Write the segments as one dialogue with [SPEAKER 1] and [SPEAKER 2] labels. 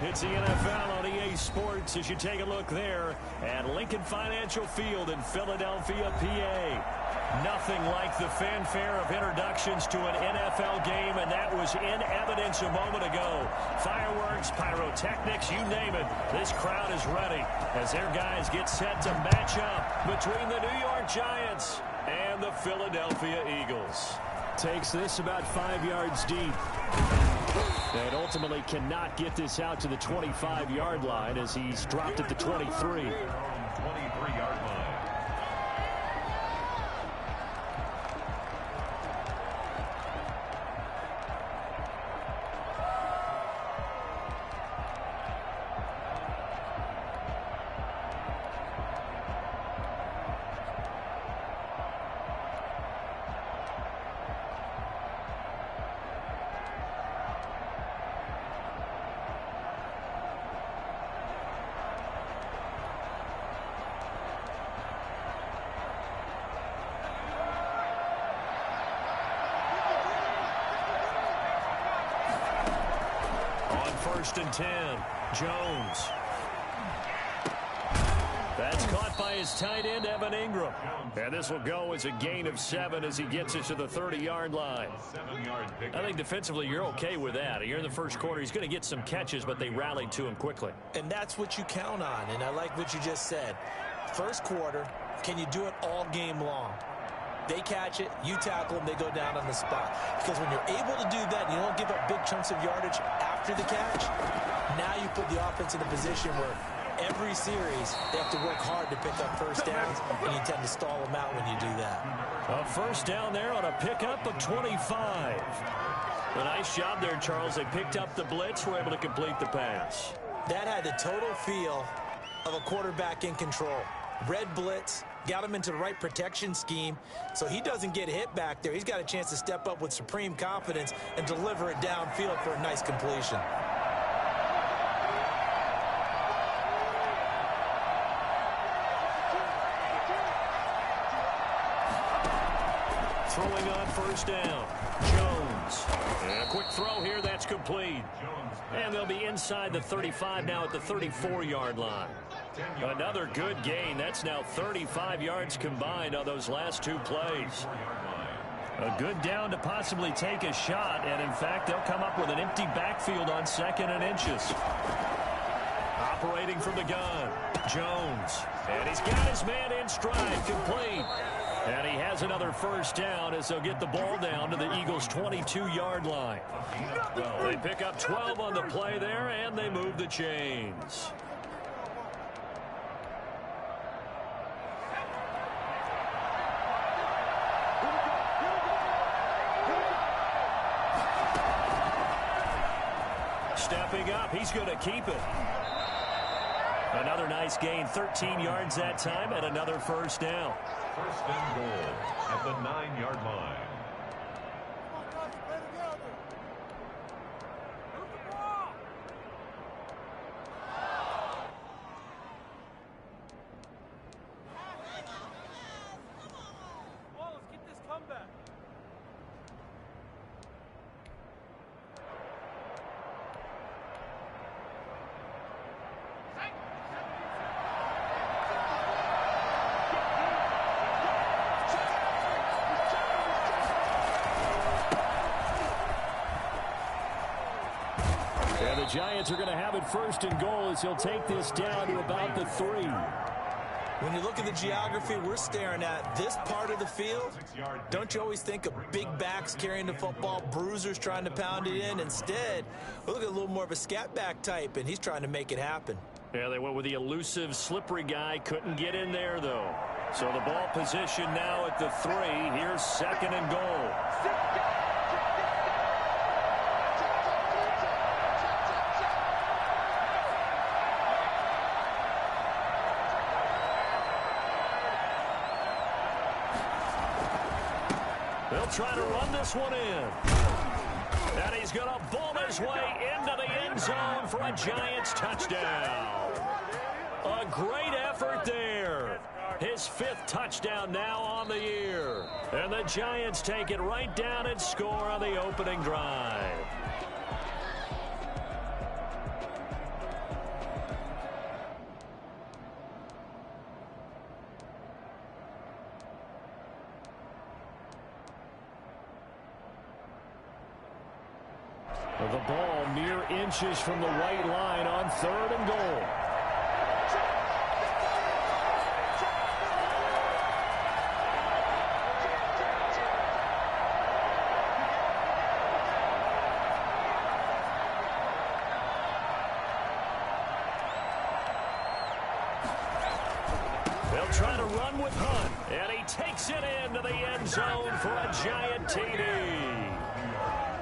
[SPEAKER 1] It's the NFL on EA Sports as you take a look there at Lincoln Financial Field in Philadelphia, PA. Nothing like the fanfare of introductions to an NFL game, and that was in evidence a moment ago. Fireworks, pyrotechnics, you name it. This crowd is ready as their guys get set to match up between the New York Giants and the Philadelphia Eagles. Takes this about 5 yards deep. And ultimately cannot get this out to the 25-yard line as he's dropped at the 23.
[SPEAKER 2] 23-yard line.
[SPEAKER 1] First and 10, Jones. That's caught by his tight end, Evan Ingram. And this will go as a gain of 7 as he gets it to the 30-yard line. I think defensively you're okay with that. You're in the first quarter. He's going to get some catches, but they rallied to him quickly.
[SPEAKER 3] And that's what you count on, and I like what you just said. First quarter, can you do it all game long? They catch it, you tackle them, they go down on the spot. Because when you're able to do that, and you don't give up big chunks of yardage after the catch, now you put the offense in a position where every series they have to work hard to pick up first downs, and you tend to stall them out when you do that.
[SPEAKER 1] A first down there on a pickup of 25. A nice job there, Charles. They picked up the blitz, were able to complete the pass.
[SPEAKER 3] That had the total feel of a quarterback in control. Red blitz, got him into the right protection scheme, so he doesn't get hit back there. He's got a chance to step up with supreme confidence and deliver it downfield for a nice completion.
[SPEAKER 1] Throwing on first down, Jones. And a quick throw here, that's complete. And they'll be inside the 35 now at the 34-yard line. Another good gain. That's now 35 yards combined on those last two plays. A good down to possibly take a shot, and in fact, they'll come up with an empty backfield on 2nd and inches. Operating from the gun, Jones. And he's got his man in stride, complete. And he has another first down as they'll get the ball down to the Eagles' 22-yard line. They pick up 12 on the play there, and they move the chains. Stepping up, he's going to keep it. Another nice gain, 13 yards that time, and another first down.
[SPEAKER 2] First and goal at the 9-yard line.
[SPEAKER 1] Giants are going to have it first and goal as he'll take this down to about the 3.
[SPEAKER 3] When you look at the geography we're staring at, this part of the field, don't you always think of big backs carrying the football, bruisers trying to pound it in? Instead, we look at a little more of a scat back type, and he's trying to make it happen.
[SPEAKER 1] Yeah, they went with the elusive, slippery guy. Couldn't get in there, though. So the ball position now at the 3. Here's 2nd and goal. They'll try to run this one in. And he's going to bowl his way into the end zone for a Giants touchdown. A great effort there. His 5th touchdown now on the year. And the Giants take it right down and score on the opening drive. The ball mere inches from the white line on 3rd and goal. They'll try to run with Hunt, and he takes it into the end zone for a giant TD.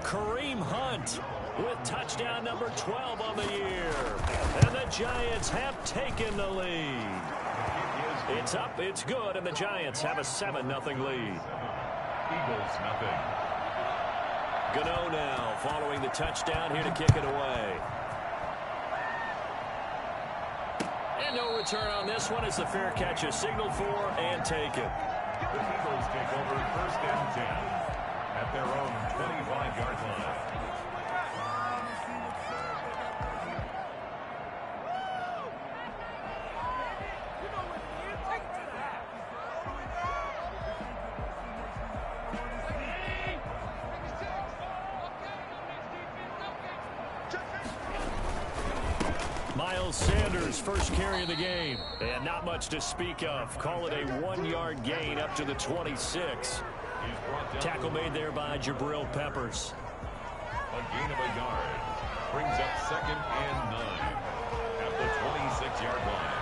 [SPEAKER 1] Kareem Hunt with touchdown number 12 on the year. And the Giants have taken the lead. It's up, it's good, and the Giants have a 7-0 lead.
[SPEAKER 2] Eagles nothing.
[SPEAKER 1] Gano now following the touchdown here to kick it away. And no return on this one as the fair catch is signaled for and taken.
[SPEAKER 2] The Eagles take over 1st and 10 at their own 25-yard line.
[SPEAKER 1] Miles Sanders, first carry of the game. And not much to speak of. Call it a 1-yard gain up to the 26. Tackle made there by Jabril Peppers.
[SPEAKER 2] A gain of a yard. Brings up 2nd and 9 at the 26-yard line.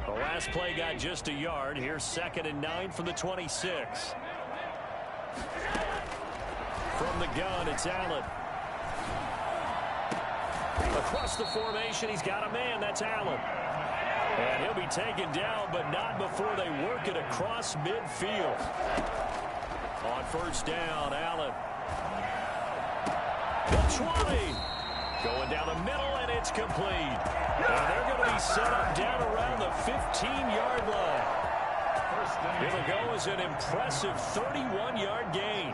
[SPEAKER 1] The last play got just a yard. Here's 2nd and 9 from the 26. From the gun, it's Allen. Across the formation, he's got a man. That's Allen. And he'll be taken down, but not before they work it across midfield. On 1st down, Allen. The 20. Going down the middle, and it's complete. And they're going to be set up down around the 15-yard line. It'll go as an impressive 31-yard gain.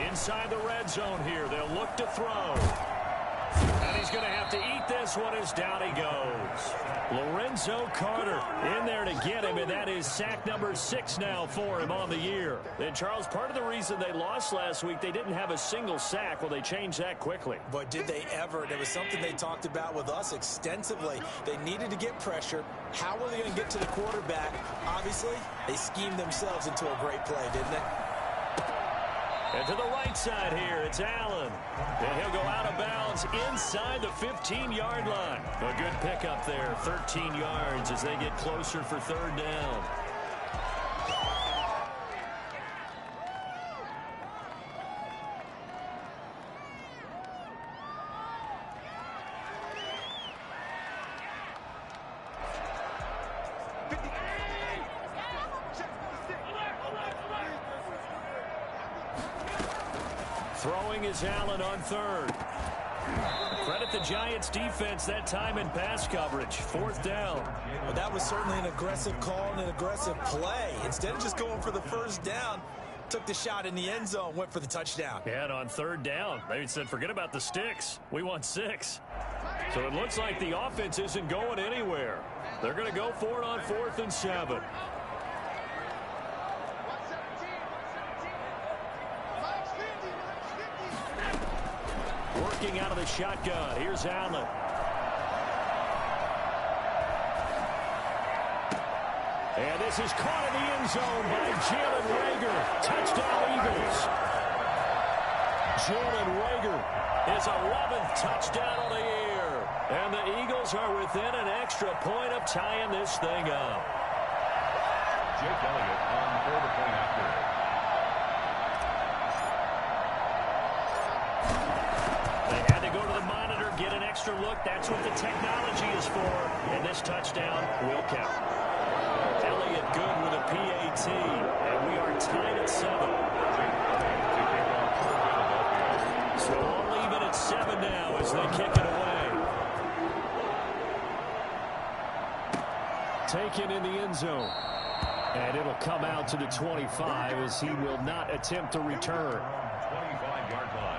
[SPEAKER 1] Inside the red zone here, they'll look to throw. And he's going to have to eat this one as down he goes. Lorenzo Carter in there to get him, and that is sack number 6 now for him on the year. And, Charles, part of the reason they lost last week, they didn't have a single sack. Well, they changed that quickly.
[SPEAKER 3] But did they ever? There was something they talked about with us extensively. They needed to get pressure. How were they going to get to the quarterback? Obviously, they schemed themselves into a great play, didn't they?
[SPEAKER 1] And to the right side here, it's Allen. And he'll go out of bounds inside the 15-yard line. A good pickup there, 13 yards as they get closer for 3rd down. Throwing is Allen on 3rd. Credit the Giants defense that time in pass coverage. 4th down.
[SPEAKER 3] Well, that was certainly an aggressive call and an aggressive play. Instead of just going for the 1st down, took the shot in the end zone, went for the touchdown.
[SPEAKER 1] Yeah, and on 3rd down, they said, forget about the sticks. We want 6. So it looks like the offense isn't going anywhere. They're going to go for it on 4th and 7. Working out of the shotgun. Here's Allen. And this is caught in the end zone by Jalen Reagor. Touchdown, Eagles. Jalen Reagor, his 11th touchdown of the year. And the Eagles are within an extra point of tying this thing up.
[SPEAKER 2] Jake Elliott on for the point after.
[SPEAKER 1] Get an extra look. That's what the technology is for. And this touchdown will count. Elliott good with a PAT. And we are tied at 7. So we'll leave it at 7 now as they kick it away. Taken in the end zone. And it'll come out to the 25 as he will not attempt to return.
[SPEAKER 2] 25-yard line.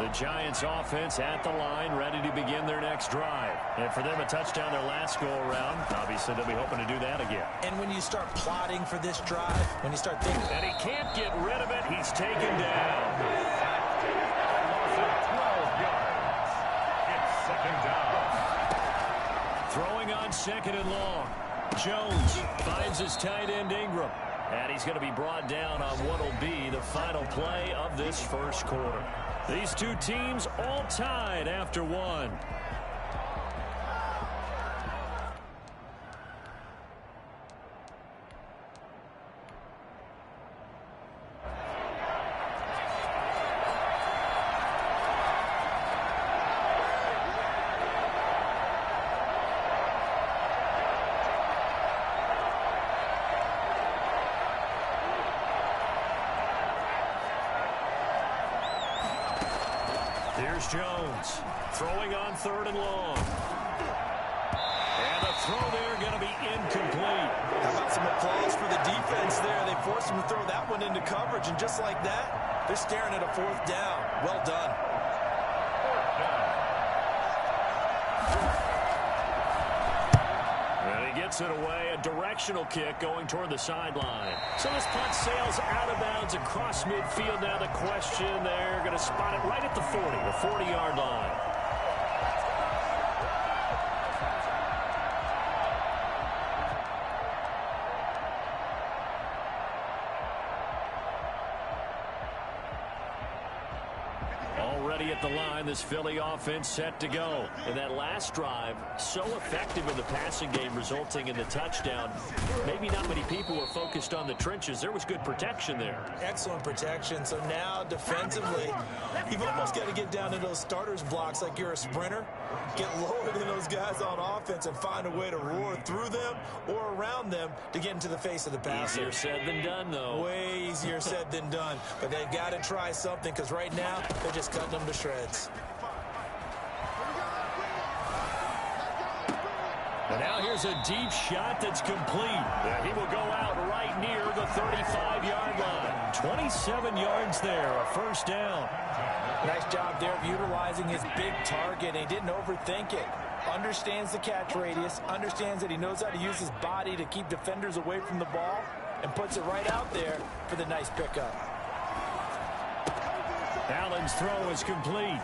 [SPEAKER 1] The Giants offense at the line, ready to begin their next drive. And for them, a touchdown their last go-around. Obviously, they'll be hoping to do that again.
[SPEAKER 3] And when you start plotting for this drive, when you start thinking...
[SPEAKER 1] And he can't get rid of it. He's taken down.
[SPEAKER 2] Loss of 12 yards. It's second down.
[SPEAKER 1] Throwing on second and long. Jones finds his tight end Ingram. And he's going to be brought down on what will be the final play of this first quarter. These two teams all tied after one. Here's Jones throwing on third and long. And the throw there going to be incomplete.
[SPEAKER 3] How about some applause for the defense there? They forced him to throw that one into coverage, and just like that, they're staring at a fourth down. Well done.
[SPEAKER 1] And he gets it away. A directional kick going toward the sideline. So this punt sails out of bounds across midfield. Now the question, they're going to spot it right at the 40, the 40-yard line. Already at the line, this Philly offense set to go. And that last drive, so effective in the passing game, resulting in the touchdown. Maybe not many people were focused on the trenches. There was good protection there.
[SPEAKER 3] Excellent protection. So now defensively, you've almost got to get down to those starters blocks like you're a sprinter. Get lower than those guys on offense and find a way to roar through them or around them to get into the face of the passer.
[SPEAKER 1] Easier said than done, though.
[SPEAKER 3] Way easier said than done. But they've got to try something, because right now they're just cutting them to shreds.
[SPEAKER 1] And now here's a deep shot that's complete. And he will go out right near the 35-yard line. 27 yards there, a first down.
[SPEAKER 3] Nice job there of utilizing his big target, and he didn't overthink it. Understands the catch radius, understands that he knows how to use his body to keep defenders away from the ball, and puts it right out there for the nice pickup.
[SPEAKER 1] Allen's throw is complete.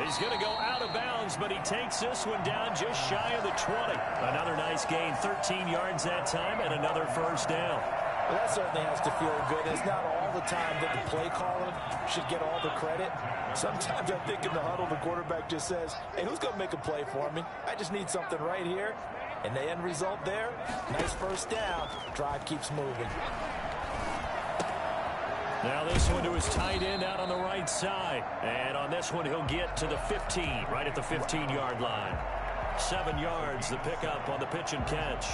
[SPEAKER 1] He's going to go out of bounds, but he takes this one down just shy of the 20. Another nice gain, 13 yards that time, and another first down.
[SPEAKER 3] Well, that certainly has to feel good. It's not all the time that the play caller should get all the credit. Sometimes I think in the huddle, the quarterback just says, hey, who's going to make a play for me? I just need something right here. And the end result there, nice first down. Drive keeps moving.
[SPEAKER 1] Now this one to his tight end out on the right side. And on this one, he'll get to the 15, right at the 15-yard line. 7 yards, the pickup on the pitch and catch.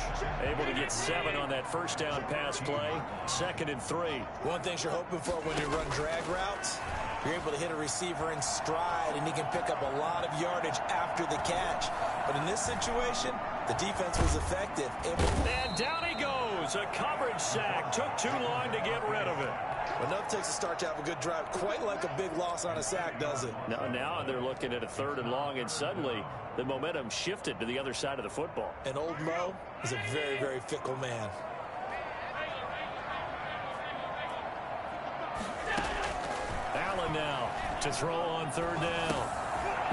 [SPEAKER 1] Able to get 7 on that first down pass play. 2nd and 3.
[SPEAKER 3] One thing you're hoping for when you run drag routes, you're able to hit a receiver in stride, and he can pick up a lot of yardage after the catch. But in this situation, the defense was effective.
[SPEAKER 1] And down he goes. A coverage sack. Took too long to get rid of it.
[SPEAKER 3] Enough takes a start to have a good drive. Quite like a big loss on a sack, does it?
[SPEAKER 1] Now they're looking at a 3rd and long, and suddenly the momentum shifted to the other side of the football.
[SPEAKER 3] And old Mo is a very, very fickle man.
[SPEAKER 1] Allen now to throw on 3rd down.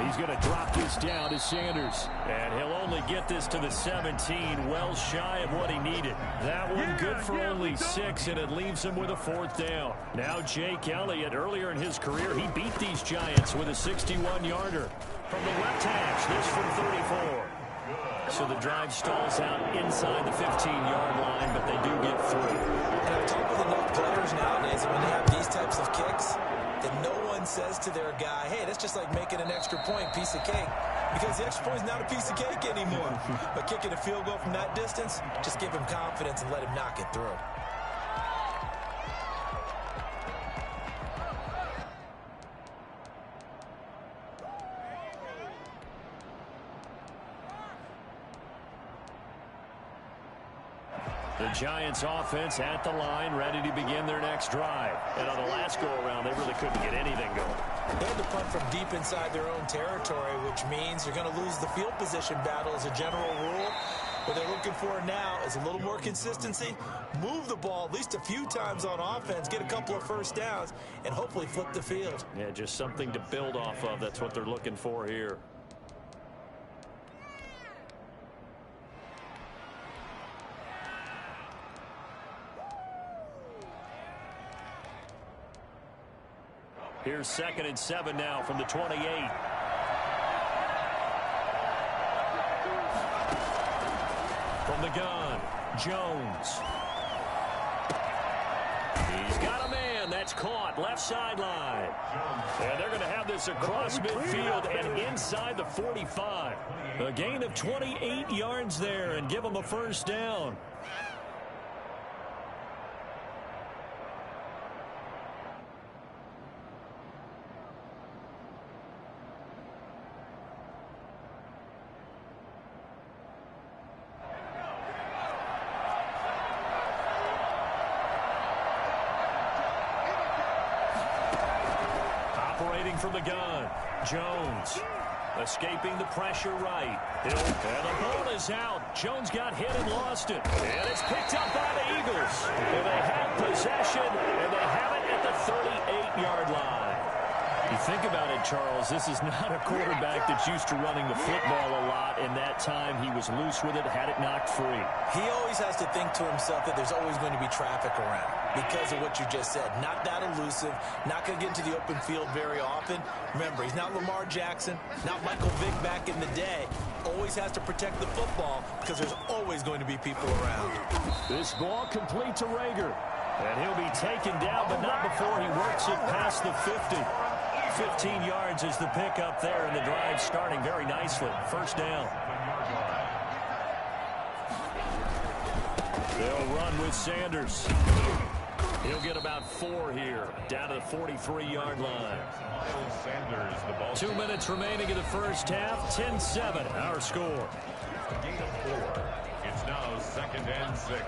[SPEAKER 1] He's going to drop this down to Sanders. And he'll only get this to the 17, well shy of what he needed. That one good for only 6, and it leaves him with a 4th down. Now Jake Elliott, earlier in his career, he beat these Giants with a 61-yarder. From the left hash, this from 34. So the drive stalls out inside the 15-yard line, but they do get through.
[SPEAKER 3] And I've talked with enough players nowadays, and when they have these types of kicks, that no one says to their guy, hey, that's just like making an extra point, piece of cake. Because the extra point is not a piece of cake anymore. But kicking a field goal from that distance, just give him confidence and let him knock it through.
[SPEAKER 1] The The Giants offense at the line, ready to begin their next drive. And on the last go-around, they really couldn't get anything going.
[SPEAKER 3] They had to punt from deep inside their own territory, which means you're going to lose the field position battle as a general rule. What they're looking for now is a little more consistency, move the ball at least a few times on offense, get a couple of first downs, and hopefully flip the field.
[SPEAKER 1] Yeah, just something to build off of. That's what they're looking for here. Here's 2nd and 7 now from the 28. From the gun, Jones. He's got a man. That's caught. Left sideline. And they're going to have this across midfield and inside the 45. A gain of 28 yards there and give them a first down. From the gun, Jones escaping the pressure right. And the ball is out. Jones got hit and lost it. And it's picked up by the Eagles. And they have possession, and they have it at the 38-yard line. You think about it, Charles, this is not a quarterback that's used to running the football a lot, and that time he was loose with it, had it knocked free.
[SPEAKER 3] He always has to think to himself that there's always going to be traffic around because of what you just said. Not that elusive, not going to get into the open field very often. Remember, he's not Lamar Jackson, not Michael Vick back in the day. Always has to protect the football because there's always going to be people around.
[SPEAKER 1] This ball complete to Reagor, and he'll be taken down, but not before he works it past the 50. 15 yards is the pickup there, and the drive starting very nicely. First down. They'll run with Sanders. He'll get about 4 here, down to the 43-yard line. 2 minutes remaining in the first half. 10-7, our score.
[SPEAKER 2] Gain of 4. It's now 2nd and 6.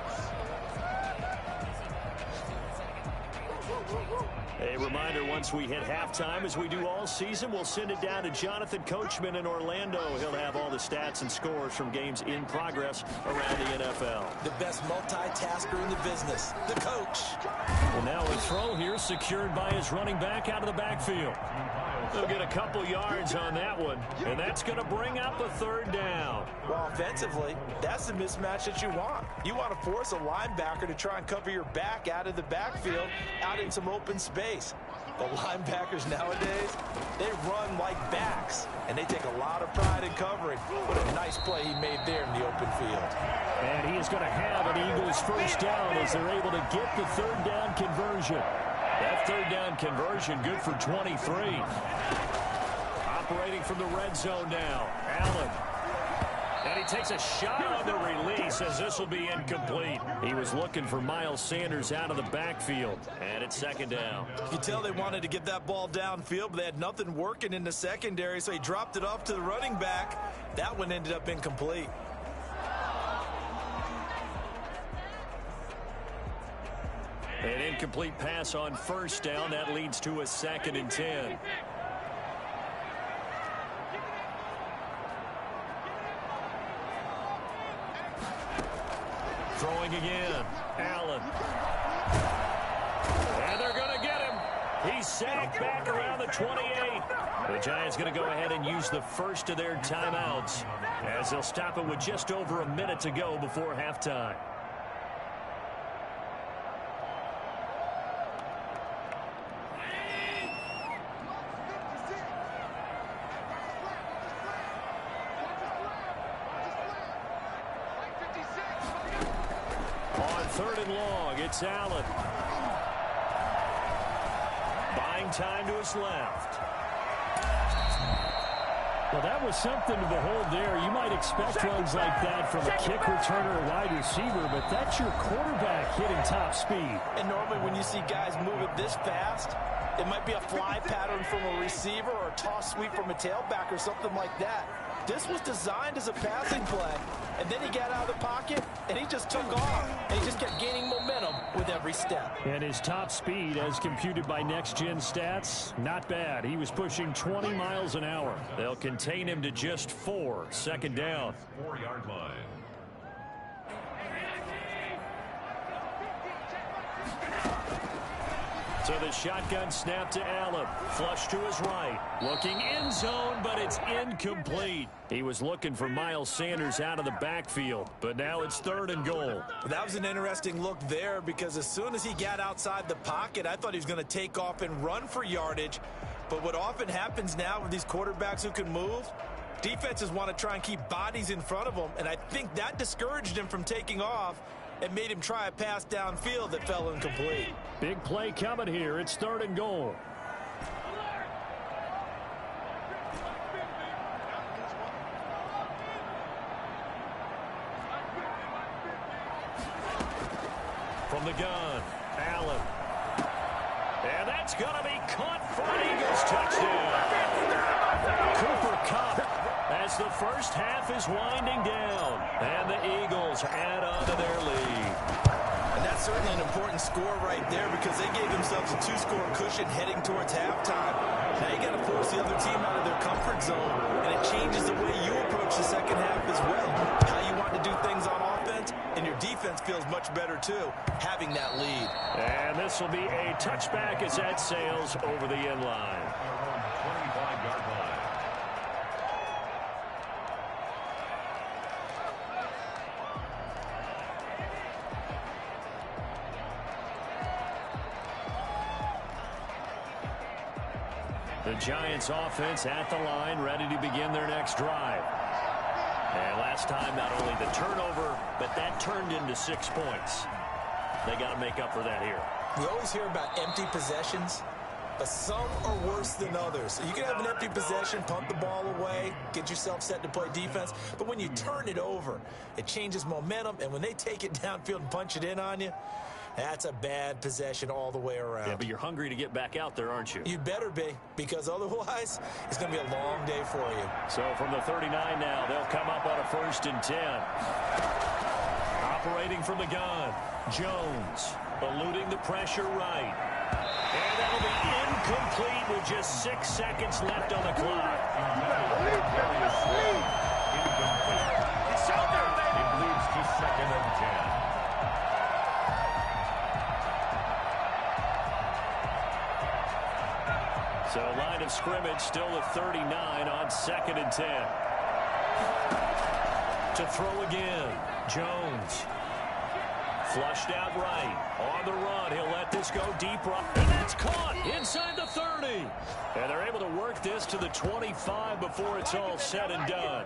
[SPEAKER 1] A reminder, once we hit halftime, as we do all season, we'll send it down to Jonathan Coachman in Orlando. He'll have all the stats and scores from games in progress around the NFL.
[SPEAKER 3] The best multitasker in the business, the coach.
[SPEAKER 1] Well, now a throw here secured by his running back out of the backfield. They'll get a couple yards on that one, and that's going to bring up a 3rd down.
[SPEAKER 3] Well, offensively, that's the mismatch that you want. You want to force a linebacker to try and cover your back out of the backfield, out in some open space. The linebackers nowadays, they run like backs, and they take a lot of pride in covering. What a nice play he made there in the open field.
[SPEAKER 1] And he is going to have an Eagles first down as they're able to get the 3rd down conversion. That 3rd down conversion good for 23. Operating from the red zone now, Allen. And he takes a shot on the release as this will be incomplete. He was looking for Miles Sanders out of the backfield. And it's 2nd down.
[SPEAKER 3] You can tell they wanted to get that ball downfield, but they had nothing working in the secondary, so he dropped it off to the running back. That one ended up incomplete.
[SPEAKER 1] An incomplete pass on first down. That leads to a 2nd and 10. Throwing again. Allen. And they're going to get him. He's sacked back around the 28. The Giants going to go ahead and use the first of their timeouts as they'll stop it with just over a minute to go before halftime. On 3rd and long, it's Allen. Buying time to his left. Well, that was something to behold there. You might expect runs like that from a kick returner or wide receiver, but that's your quarterback hitting top speed.
[SPEAKER 3] And normally when you see guys move it this fast, it might be a fly pattern from a receiver or a toss sweep from a tailback or something like that. This was designed as a passing play, and then he got out of the pocket, and he just took off, and he just kept gaining momentum with every step.
[SPEAKER 1] And his top speed, as computed by Next Gen Stats, not bad. He was pushing 20 miles an hour. They'll contain him to just 4. Second down.
[SPEAKER 2] 4-yard line.
[SPEAKER 1] So the shotgun snap to Allen. Flush to his right. Looking end zone, but it's incomplete. He was looking for Miles Sanders out of the backfield, but now it's 3rd and goal.
[SPEAKER 3] That was an interesting look there because as soon as he got outside the pocket, I thought he was going to take off and run for yardage. But what often happens now with these quarterbacks who can move, defenses want to try and keep bodies in front of them, and I think that discouraged him from taking off and made him try a pass downfield that fell incomplete.
[SPEAKER 1] Big play coming here. It's 3rd and goal. From the gun, Allen. And that's going to be caught for an Eagles touchdown. Cooper Kupp as the first half is winding down. And the Eagles add on to their lead.
[SPEAKER 3] And that's certainly an important score right there because they gave themselves a 2-score cushion heading towards halftime. Now you got to force the other team out of their comfort zone, and it changes the way you approach the second half as well. How you want to do things on offense, and your defense feels much better too, having that lead.
[SPEAKER 1] And this will be a touchback as that sails over the end line.
[SPEAKER 2] 25-yard line.
[SPEAKER 1] The Giants offense at the line, ready to begin their next drive. And last time, not only the turnover, but that turned into 6 points. They got to make up for that here.
[SPEAKER 3] We always hear about empty possessions, but some are worse than others. You can have an empty possession, pump the ball away, get yourself set to play defense, but when you turn it over, it changes momentum, and when they take it downfield and punch it in on you, that's a bad possession all the way around.
[SPEAKER 1] Yeah, but you're hungry to get back out there, aren't you?
[SPEAKER 3] You better be, because otherwise, it's going to be a long day for you.
[SPEAKER 1] So from the 39 now, they'll come up on a 1st and 10. Operating from the gun, Jones eluding the pressure right. And that'll be incomplete with just 6 seconds left on the clock.
[SPEAKER 2] Incomplete. It leads to 2nd and 10.
[SPEAKER 1] So line of scrimmage still at 39 on 2nd and 10. To throw again, Jones. Flushed out right. On the run, he'll let this go deep right. And that's caught inside the 30. And they're able to work this to the 25 before it's all said and done.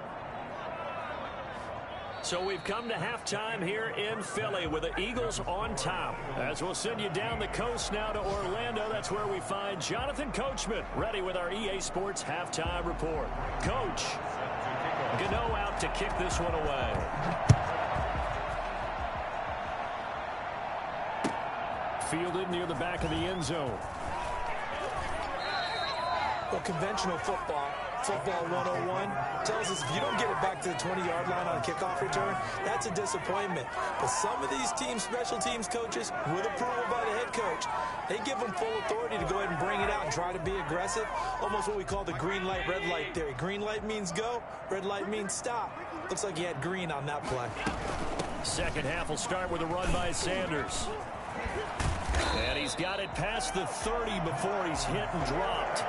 [SPEAKER 1] So we've come to halftime here in Philly with the Eagles on top. As we'll send you down the coast now to Orlando, that's where we find Jonathan Coachman ready with our EA Sports halftime report. Coach, Gano out to kick this one away. Fielded near the back of the end zone.
[SPEAKER 3] Well, conventional football 101, tells us if you don't get it back to the 20-yard line on a kickoff return, that's a disappointment. But some of these teams, special teams coaches, with approval by the head coach, they give them full authority to go ahead and bring it out and try to be aggressive. Almost what we call the green light, red light theory. Green light means go, red light means stop. Looks like he had green on that play.
[SPEAKER 1] Second half will start with a run by Sanders. And he's got it past the 30 before he's hit and dropped.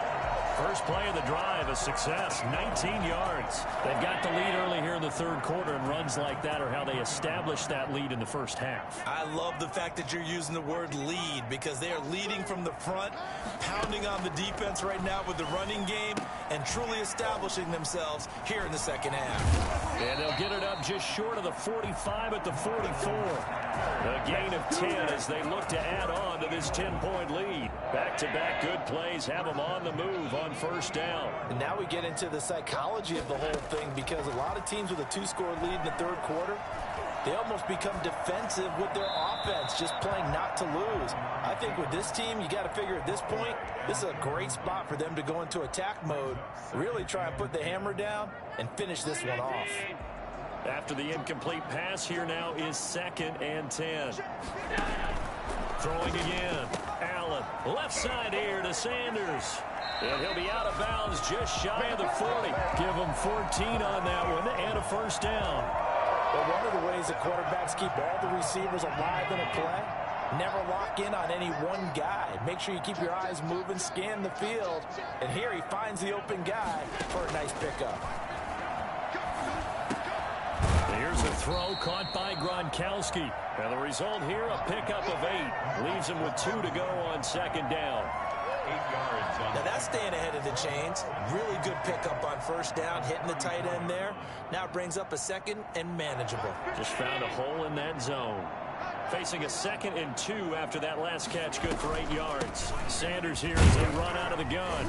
[SPEAKER 1] First play of the drive, a success, 19 yards. They've got the lead early here in the 3rd quarter, and runs like that are how they established that lead in the first half.
[SPEAKER 3] I love the fact that you're using the word lead because they are leading from the front, pounding on the defense right now with the running game, and truly establishing themselves here in the second half.
[SPEAKER 1] And they'll get it up just short of the 45 at the 44. A gain of 10 as they look to add on to this 10-point lead. Back-to-back good plays have them on the move on first down.
[SPEAKER 3] And now we get into the psychology of the whole thing because a lot of teams with a 2-score lead in the 3rd quarter, they almost become defensive with their offense, just playing not to lose. I think with this team, you got to figure at this point, this is a great spot for them to go into attack mode, really try and put the hammer down and finish this one off.
[SPEAKER 1] After the incomplete pass, here now is 2nd and 10. Throwing again. Allen, left side here to Sanders. And he'll be out of bounds just shy of the 40. Give him 14 on that one and a first down.
[SPEAKER 3] But one of the ways the quarterbacks keep all the receivers alive in a play, never lock in on any one guy. Make sure you keep your eyes moving, scan the field. And here he finds the open guy for a nice pickup.
[SPEAKER 1] Here's a throw caught by Gronkowski. And the result here, a pickup of 8. Leaves him with 2 to go on 2nd down.
[SPEAKER 2] 8 yards on
[SPEAKER 3] now that's staying ahead of the chains. Really good pickup on 1st down, hitting the tight end there. Now brings up a 2nd and manageable.
[SPEAKER 1] Just found a hole in that zone. Facing a 2nd and 2 after that last catch, good for 8 yards. Sanders here as they run out of the gun.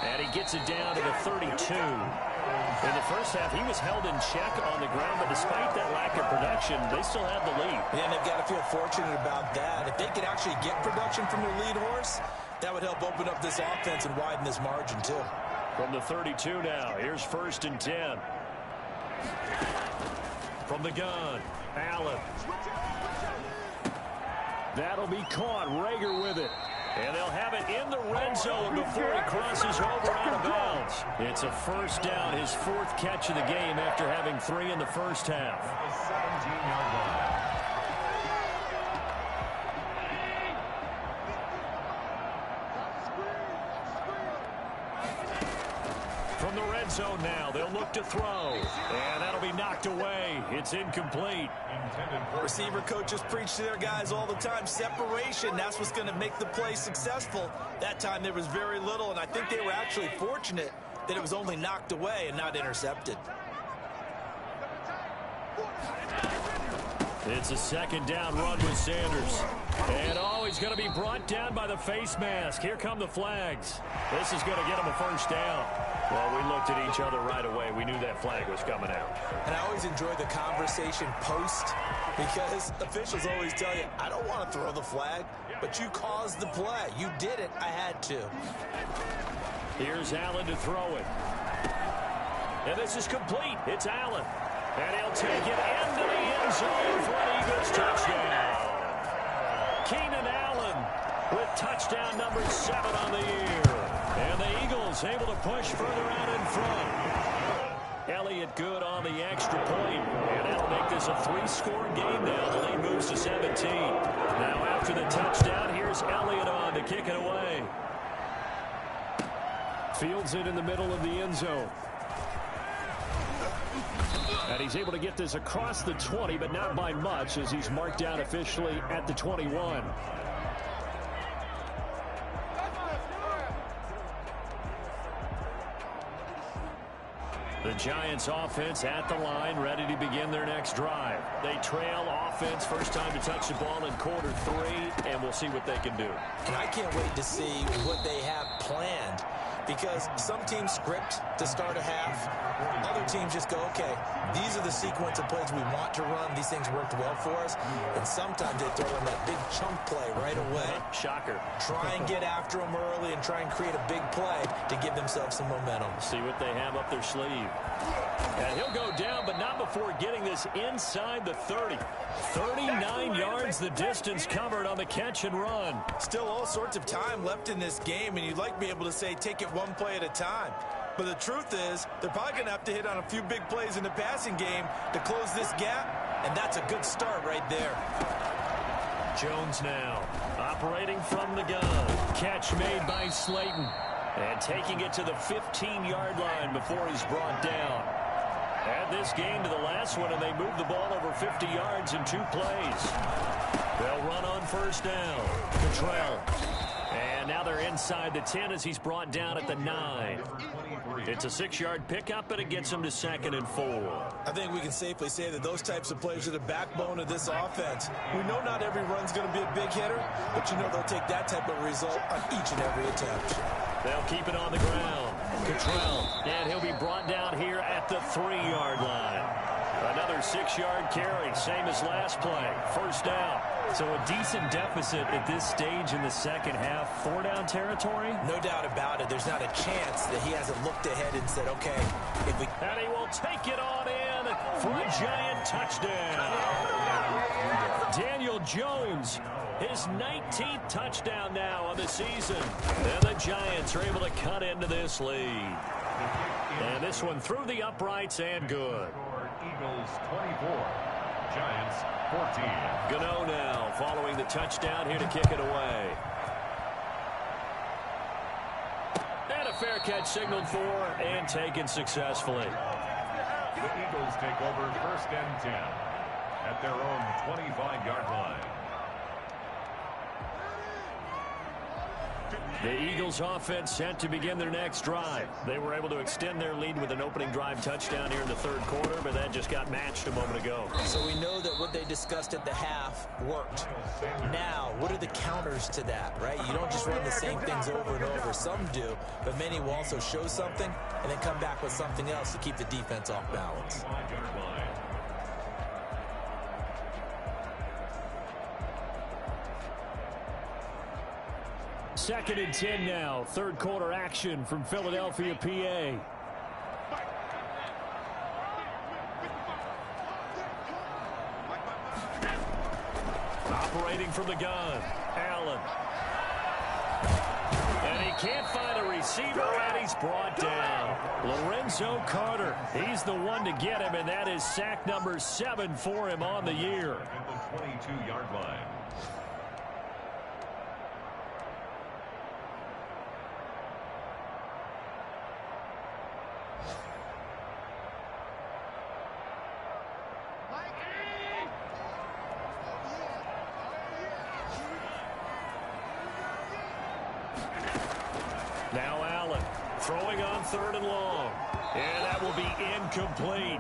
[SPEAKER 1] And he gets it down to the 32. In the first half, he was held in check on the ground, but despite that lack of production, they still have the lead.
[SPEAKER 3] Yeah, and they've got to feel fortunate about that. If they could actually get production from their lead horse, that would help open up this offense and widen this margin, too.
[SPEAKER 1] From the 32 now, here's 1st and 10. From the gun, Allen. That'll be caught. Rager with it. And they'll have it in the red zone before he crosses over out of bounds. It's a 1st down, his 4th catch of the game after having 3 in the first half.
[SPEAKER 2] 17-yard line.
[SPEAKER 1] From the red zone now, they'll look to throw. And that'll be knocked away. It's incomplete.
[SPEAKER 3] Receiver coaches preach to their guys all the time. Separation, that's what's going to make the play successful. That time there was very little, and I think they were actually fortunate that it was only knocked away and not intercepted.
[SPEAKER 1] It's a 2nd down run with Sanders. And he's going to be brought down by the face mask. Here come the flags. This is going to get him a 1st down. Well, we looked at each other right away. We knew that flag was coming out.
[SPEAKER 3] And I always enjoy the conversation post because officials always tell you, I don't want to throw the flag, but you caused the play. You did it. I had to.
[SPEAKER 1] Here's Allen to throw it. And this is complete. It's Allen. And he'll take it into the end zone for an Eagles touchdown. Keenan Allen with touchdown number 7 on the year. And the Eagles able to push further out in front. Elliott good on the extra point. And that'll make this a 3-score game now. The lead moves to 17. Now after the touchdown, here's Elliott on to kick it away. Fields it in the middle of the end zone. And he's able to get this across the 20, but not by much as he's marked down officially at the 21. The Giants offense at the line, ready to begin their next drive. They trail offense, first time to touch the ball in quarter 3, and we'll see what they can do.
[SPEAKER 3] And I can't wait to see what they have planned, because some teams script to start a half. Other teams just go, okay, these are the sequence of plays we want to run. These things worked well for us. And sometimes they throw in that big chunk play right away.
[SPEAKER 1] Shocker.
[SPEAKER 3] Try and get after them early and try and create a big play to give themselves some momentum.
[SPEAKER 1] See what they have up their sleeve. And he'll go down, but not before getting this inside the 30. 39 yards the distance covered on the catch and run.
[SPEAKER 3] Still all sorts of time left in this game, and you'd like to be able to say take it one play at a time. But the truth is, they're probably going to have to hit on a few big plays in the passing game to close this gap, and that's a good start right there.
[SPEAKER 1] Jones now, operating from the gun. Catch made by Slayton. And taking it to the 15-yard line before he's brought down. Add this game to the last one, and they move the ball over 50 yards in 2 plays. They'll run on 1st down. Cottrell. And now they're inside the 10 as he's brought down at the 9. It's a 6-yard pickup, but it gets him to 2nd and 4.
[SPEAKER 3] I think we can safely say that those types of plays are the backbone of this offense. We know not every run's going to be a big hitter, but you know they'll take that type of result on each and every attempt.
[SPEAKER 1] They'll keep it on the ground. Cottrell, and he'll be brought down here at the 3-yard line. Another 6-yard carry, same as last play. First down.
[SPEAKER 4] So a decent deficit at this stage in the second half. 4-down territory?
[SPEAKER 3] No doubt about it. There's not a chance that he hasn't looked ahead and said, okay, if we...
[SPEAKER 1] And he will take it on in for a giant touchdown. Daniel Jones, his 19th touchdown now on the season. And the Giants are able to cut into this lead. And this one through the uprights and good.
[SPEAKER 2] Eagles 24, Giants 14.
[SPEAKER 1] Gano now following the touchdown here to kick it away. And a fair catch signaled for and taken successfully.
[SPEAKER 2] The Eagles take over 1st and 10 at their own 25-yard line.
[SPEAKER 1] The Eagles offense set to begin their next drive. They were able to extend their lead with an opening drive touchdown here in the 3rd quarter, but that just got matched a moment ago.
[SPEAKER 3] So we know that what they discussed at the half worked. Now, what are the counters to that, right? You don't just run the same things over and over. Some do, but many will also show something and then come back with something else to keep the defense off balance.
[SPEAKER 2] 5-yard line.
[SPEAKER 1] Second and 10 now. 3rd quarter action from Philadelphia, PA. Operating from the gun, Allen. And he can't find a receiver, and he's brought down. Lorenzo Carter, he's the one to get him, and that is sack number 7 for him on the year.
[SPEAKER 2] At the 22-yard line.
[SPEAKER 1] Now Allen throwing on 3rd and long. And that will be incomplete.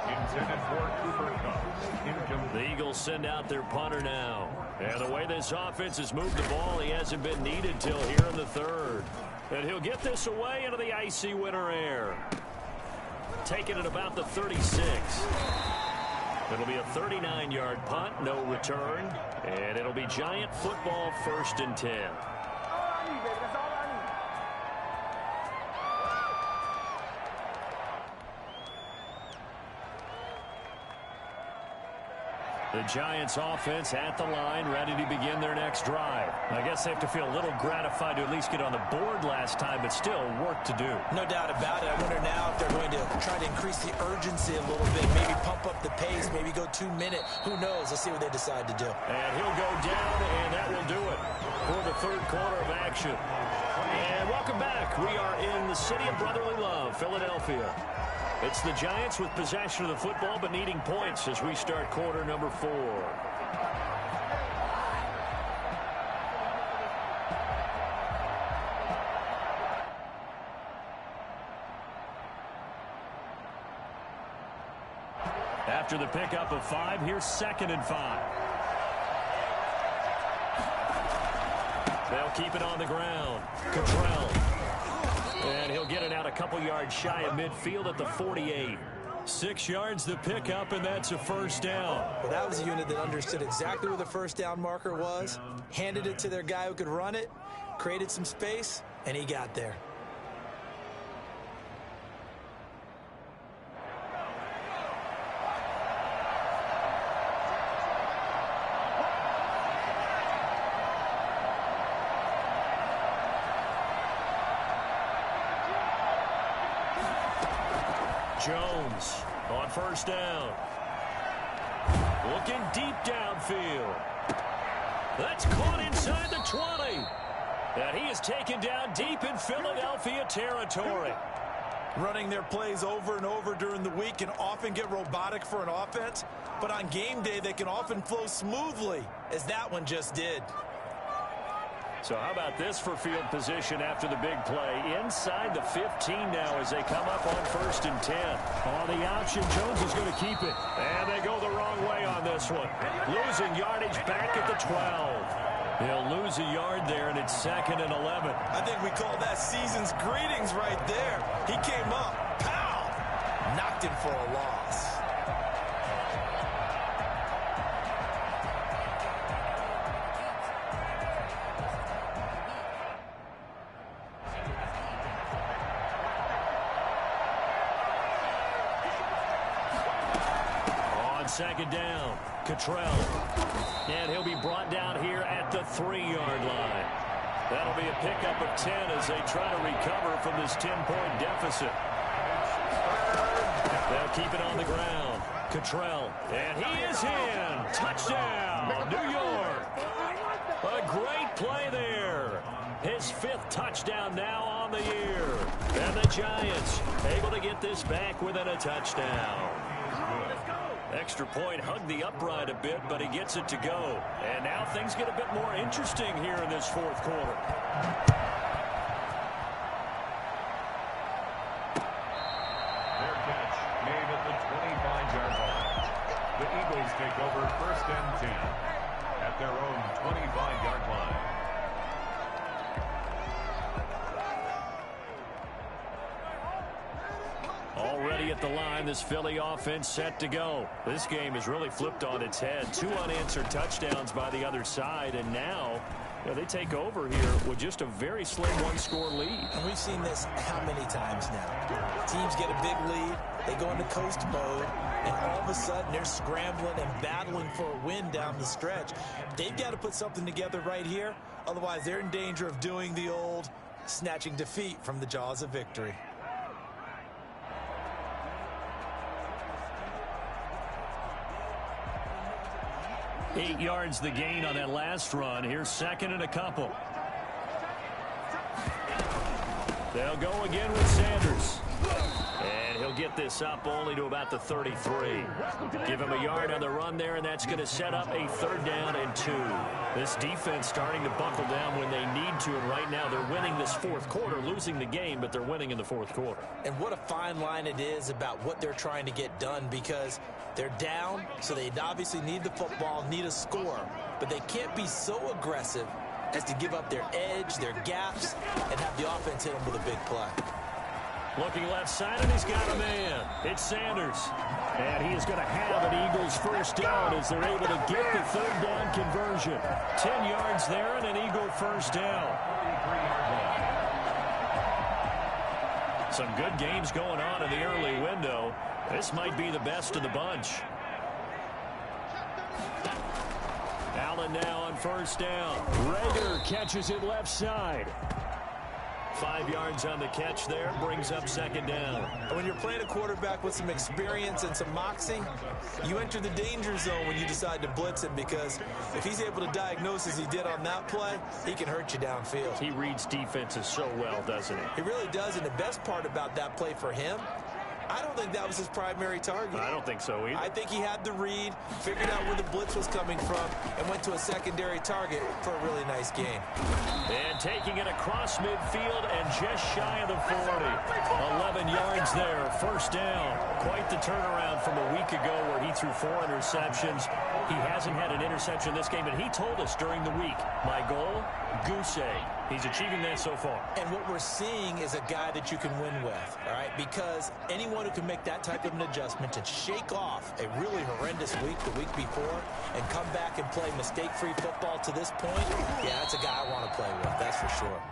[SPEAKER 2] Intended for Cooper Kupp. Incomplete.
[SPEAKER 1] The Eagles send out their punter now. And the way this offense has moved the ball, he hasn't been needed till here in the 3rd. And he'll get this away into the icy winter air. Taking it about the 36. It'll be a 39-yard punt, no return. And it'll be Giant football 1st and 10. The Giants offense at the line, ready to begin their next drive. I guess they have to feel a little gratified to at least get on the board last time, but still work to do.
[SPEAKER 3] No doubt about it. I wonder now if they're going to try to increase the urgency a little bit, maybe pump up the pace, maybe go 2-minute. Who knows? Let's see what they decide to do.
[SPEAKER 1] And he'll go down, and that will do it for the 3rd quarter of action. And welcome back. We are in the city of brotherly love, Philadelphia. It's the Giants with possession of the football, but needing points as we start quarter number 4. After the pickup of 5, here's 2nd and 5. They'll keep it on the ground. Cottrell. And he'll get it out a couple yards shy of midfield at the 48. 6 yards the pickup, and that's a 1st down.
[SPEAKER 3] Well, that was a unit that understood exactly where the 1st down marker was, handed it to their guy who could run it, created some space, and he got there.
[SPEAKER 1] Jones on 1st down. Looking deep downfield. That's caught inside the 20. And he is taken down deep in Philadelphia territory.
[SPEAKER 3] Running their plays over and over during the week can often get robotic for an offense, but on game day they can often flow smoothly, as that one just did.
[SPEAKER 1] So how about this for field position after the big play? Inside the 15 now as they come up on 1st and 10. On the option, Jones is going to keep it. And they go the wrong way on this one. Losing yardage back at the 12. He'll lose a yard there, and it's 2nd and 11.
[SPEAKER 3] I think we call that season's greetings right there. He came up, pow, knocked him for a loss.
[SPEAKER 1] Second down, Cottrell. And he'll be brought down here at the 3-yard line. That'll be a pickup of 10 as they try to recover from this 10-point deficit. They'll keep it on the ground. Cottrell, and he is in. Touchdown, New York. A great play there. His 5th touchdown now on the year. And the Giants able to get this back within a touchdown. Extra point hugged the upright a bit, but he gets it to go. And now things get a bit more interesting here in this 4th quarter.
[SPEAKER 2] Their catch made at the 25-yard line. The Eagles take over 1st and 10 at their own 25-yard line.
[SPEAKER 1] Already at the line, this Philly offense set to go. This game has really flipped on its head. 2 unanswered touchdowns by the other side, and now they take over here with just a very slim 1-score lead.
[SPEAKER 3] And we've seen this how many times now? Teams get a big lead, they go into coast mode, and all of a sudden they're scrambling and battling for a win down the stretch. They've got to put something together right here, otherwise they're in danger of doing the old snatching defeat from the jaws of victory.
[SPEAKER 1] Eight yards the gain on that last run. Here's 2nd and a couple. They'll go again with Sanders. And he'll get this up only to about the 33. Give him a yard on the run there, and that's going to set up a 3rd down and 2. This defense starting to buckle down when they need to, and right now they're winning this 4th quarter, losing the game, but they're winning in the 4th quarter.
[SPEAKER 3] And what a fine line it is about what they're trying to get done, because they're down, so they obviously need the football, need a score, but they can't be so aggressive as to give up their edge, their gaps, and have the offense hit them with a big play.
[SPEAKER 1] Looking left side, and he's got a man. It's Sanders. And he is going to have an Eagles 1st down as they're able to get the 3rd down conversion. 10 yards there and an Eagle 1st down. Some good games going on in the early window. This might be the best of the bunch. Allen now on 1st down. Rager catches it left side. 5 yards on the catch there, brings up 2nd down.
[SPEAKER 3] When you're playing a quarterback with some experience and some moxie, you enter the danger zone when you decide to blitz him, because if he's able to diagnose as he did on that play, he can hurt you downfield.
[SPEAKER 1] He reads defenses so well, doesn't he?
[SPEAKER 3] He really does, and the best part about that play for him, I don't think that was his primary target.
[SPEAKER 1] I don't think so either.
[SPEAKER 3] I think he had the read, figured out where the blitz was coming from, and went to a secondary target for a really nice gain.
[SPEAKER 1] And taking it across midfield and just shy of the 40. 11 yards there, 1st down. Quite the turnaround from a week ago where he threw 4 interceptions. He hasn't had an interception this game, and he told us during the week, my goal, goose egg. He's achieving that so far.
[SPEAKER 3] And what we're seeing is a guy that you can win with, all right? Because anyone who can make that type of an adjustment and shake off a really horrendous week the week before and come back and play mistake-free football to this point, yeah, that's a guy I want to play with, that's for sure.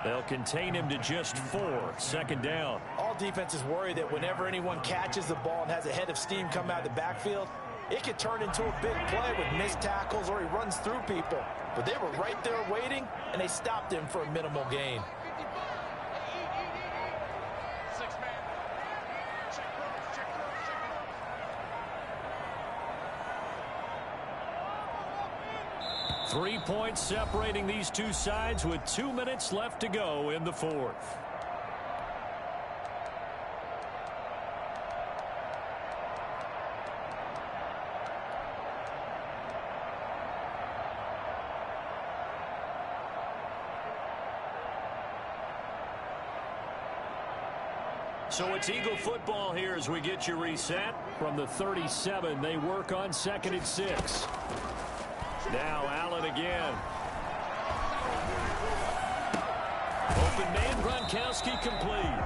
[SPEAKER 1] They'll contain him to just 4. 2nd down.
[SPEAKER 3] All defenses worry that whenever anyone catches the ball and has a head of steam come out of the backfield, it could turn into a big play with missed tackles or he runs through people. But they were right there waiting, and they stopped him for a minimal gain.
[SPEAKER 1] Three points separating these two sides with 2 minutes left to go in the 4th. So it's Eagle football here as we get you reset. From the 37, they work on 2nd and 6. Now Allen again. Open man, Gronkowski complete.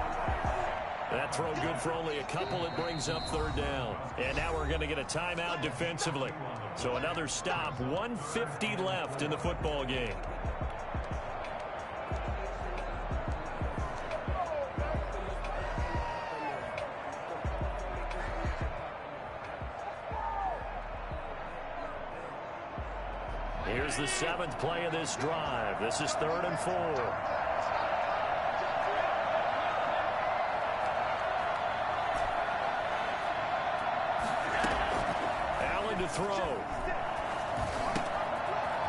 [SPEAKER 1] That throw good for only a couple. It brings up third down. And now we're going to get a timeout defensively. So another stop. 1:50 left in the football game. Here's the 7th play of this drive. This is 3rd and 4. Allen to throw.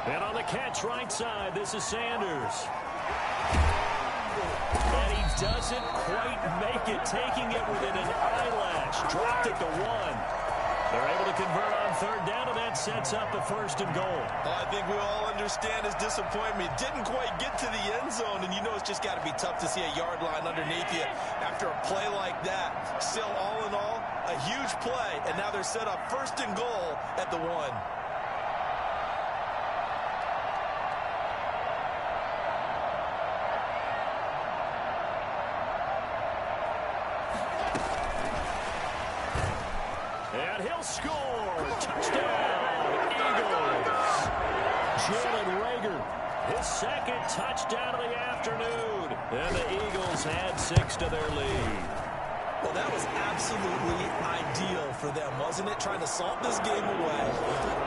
[SPEAKER 1] And on the catch right side, this is Sanders. And he doesn't quite make it, taking it within an eyelash. Dropped it to 1. They're able to convert on 3rd down, and that sets up a 1st and goal.
[SPEAKER 3] Well, I think we all understand his disappointment. Didn't quite get to the end zone, and you know it's just got to be tough to see a yard line underneath you after a play like that. Still, all in all, a huge play, and now they're set up 1st and goal at the 1.
[SPEAKER 1] And he'll score. Touchdown, Eagles. Jalen Reagor, his 2nd touchdown of the afternoon. And the Eagles add 6 to their lead.
[SPEAKER 3] Well, that was absolutely ideal for them, wasn't it? Trying to salt this game away.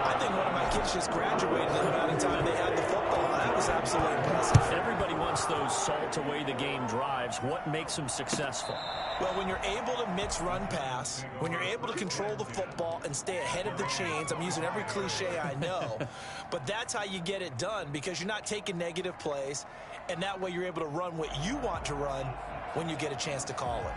[SPEAKER 3] I think one of my kids just graduated in the amount of time they had the football. That was absolutely impressive.
[SPEAKER 1] Everybody wants those salt away the game drives. What makes them successful?
[SPEAKER 3] Well, when you're able to mix run pass, when you're able to control the football and stay ahead of the chains, I'm using every cliche I know, but that's how you get it done, because you're not taking negative plays, and that way you're able to run what you want to run when you get a chance to call it.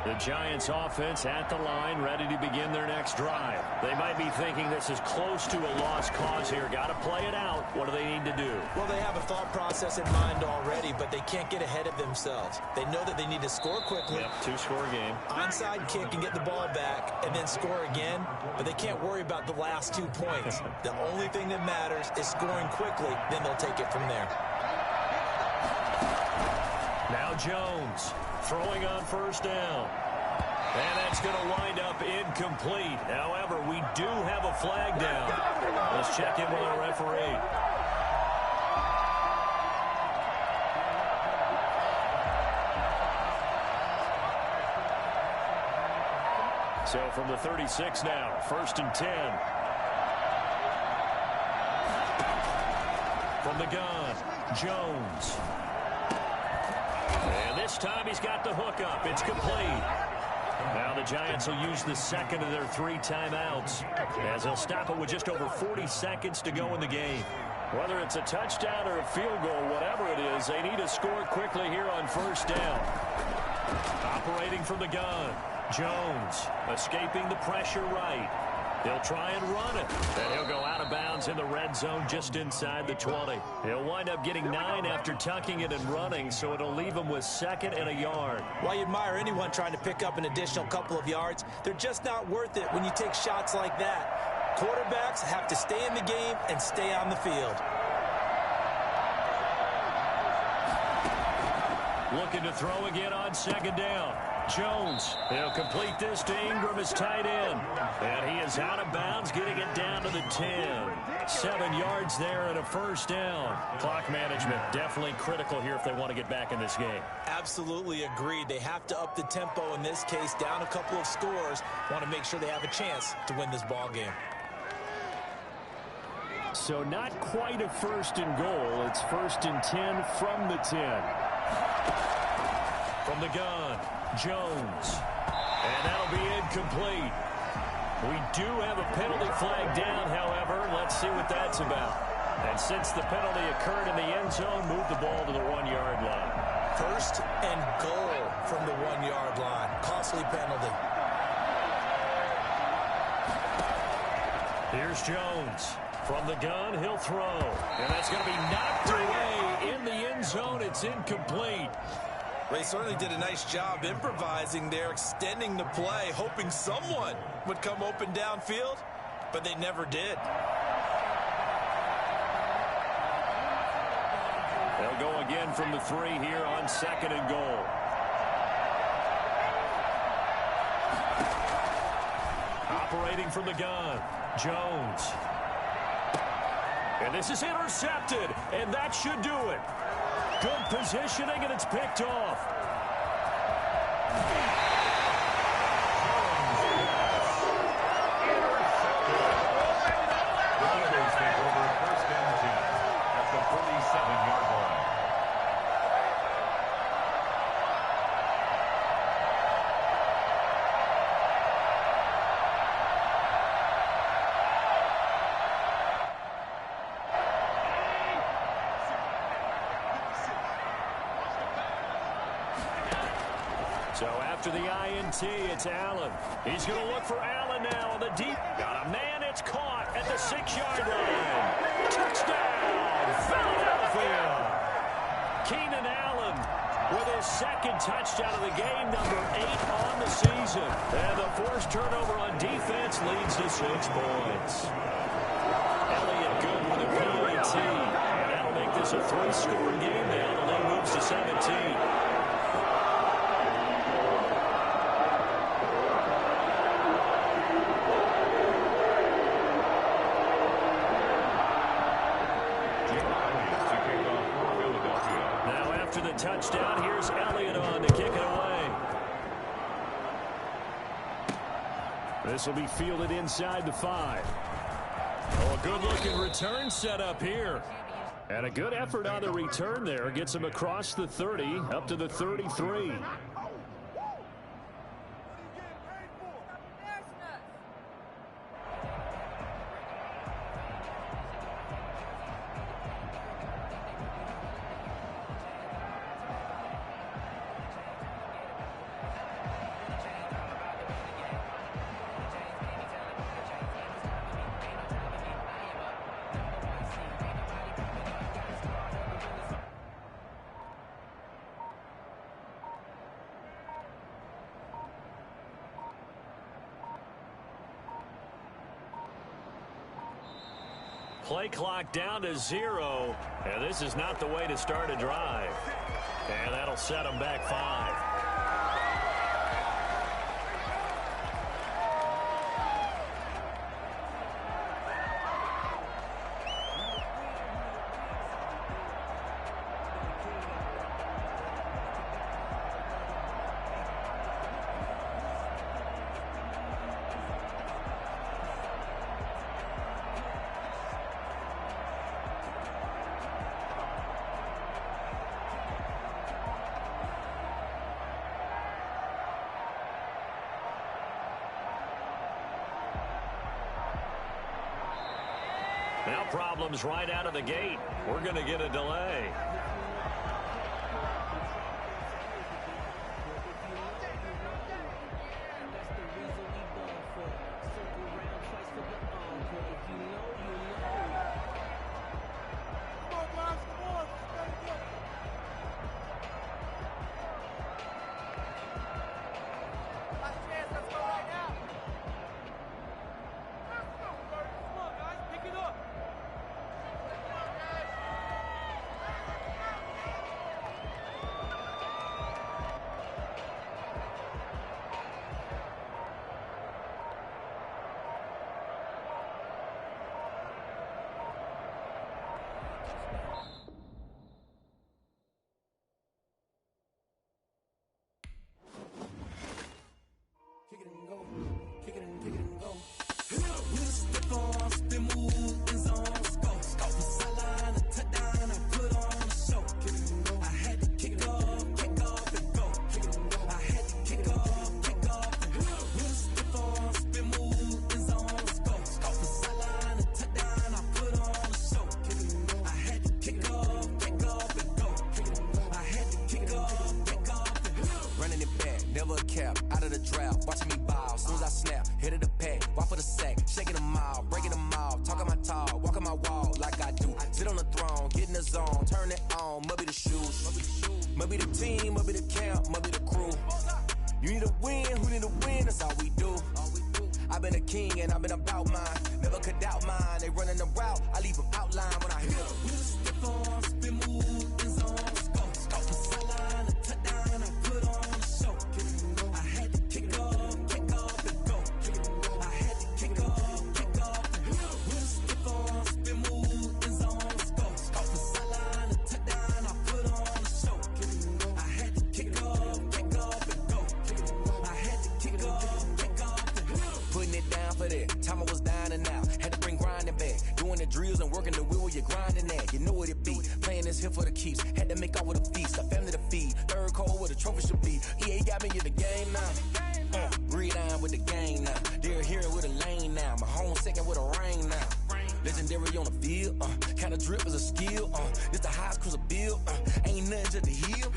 [SPEAKER 1] The Giants offense at the line, ready to begin their next drive. They might be thinking this is close to a lost cause here. Got to play it out. What do they need to do?
[SPEAKER 3] Well, they have a thought process in mind already, but they can't get ahead of themselves. They know that they need to score quickly.
[SPEAKER 1] Yep, 2-score game.
[SPEAKER 3] Onside kick and get the ball back and then score again, but they can't worry about the last 2 points. The only thing that matters is scoring quickly, then they'll take it from there.
[SPEAKER 1] Now Jones throwing on 1st down. And that's going to wind up incomplete. However, we do have a flag down. Let's check in with our referee. So from the 36 now, 1st and 10. From the gun, Jones. And this time he's got the hook up. It's complete. Now the Giants will use the 2nd of their 3 timeouts, as they'll stop it with just over 40 seconds to go in the game. Whether it's a touchdown or a field goal, whatever it is, they need to score quickly here on 1st down. Operating from the gun, Jones escaping the pressure right. He'll try and run it. And he'll go out of bounds in the red zone just inside the 20. He'll wind up getting 9 after tucking it and running, so it'll leave him with 2nd and a yard.
[SPEAKER 3] Well, you admire anyone trying to pick up an additional couple of yards. They're just not worth it when you take shots like that. Quarterbacks have to stay in the game and stay on the field.
[SPEAKER 1] Looking to throw again on 2nd down. Jones, he'll complete this to Ingram, his tight end. And he is out of bounds, getting it down to the 10. 7 yards there and a 1st down. Clock management definitely critical here if they want to get back in this game.
[SPEAKER 3] Absolutely agreed. They have to up the tempo in this case, down a couple of scores. Want to make sure they have a chance to win this ball game.
[SPEAKER 1] So not quite a 1st and goal. It's 1st and 10 from the 10. From the gun, Jones. And that'll be incomplete. We do have a penalty flag down, however. Let's see what that's about. And since the penalty occurred in the end zone, move the ball to the 1-yard line.
[SPEAKER 3] 1st and goal from the 1-yard line. Costly penalty.
[SPEAKER 1] Here's Jones. From the gun, he'll throw. And that's going to be knocked away in the end zone. It's incomplete.
[SPEAKER 3] They certainly did a nice job improvising there, extending the play, hoping someone would come open downfield, but they never did.
[SPEAKER 1] They'll go again from the 3 here on 2nd and goal. Operating from the gun, Jones. And this is intercepted, and that should do it. Good positioning, and it's picked off.
[SPEAKER 2] The Eagles take over 1st and 10 at the 47-yard line.
[SPEAKER 1] So after the INT, it's Allen. He's going to look for Allen now on the deep. Got a man, it's caught at the 6-yard line. Touchdown, Philadelphia! Keenan Allen with his 2nd touchdown of the game, number 8 on the season. And the forced turnover on defense leads to 6 points. Elliott good with a PAT. And that'll make this a 3-score game now. The lead moves to 17. After the touchdown, here's Elliott on to kick it away. This will be fielded inside the 5. Oh, a good-looking return set up here. And a good effort on the return there. Gets him across the 30, up to the 33. Play clock down to 0. And this is not the way to start a drive. And that'll set them back 5. Now problems right out of the gate. We're going to get a delay.
[SPEAKER 5] They running the route, I leave them outline when I hit them. that. Time I was down and out. Had to bring grinding back. Doing the drills and working the wheel where you're grinding at. You know what it be. Playing this here for the keeps. Had to make out with a feast. A family to feed. Third cold where the trophy should be. EA got me in the game now. Breed on with the gang now. They're hearing with a lane now. My home second with a rain now. Legendary on the field. Kinda drip is a skill. This the highest cruiser bill. Ain't nothing just to heal.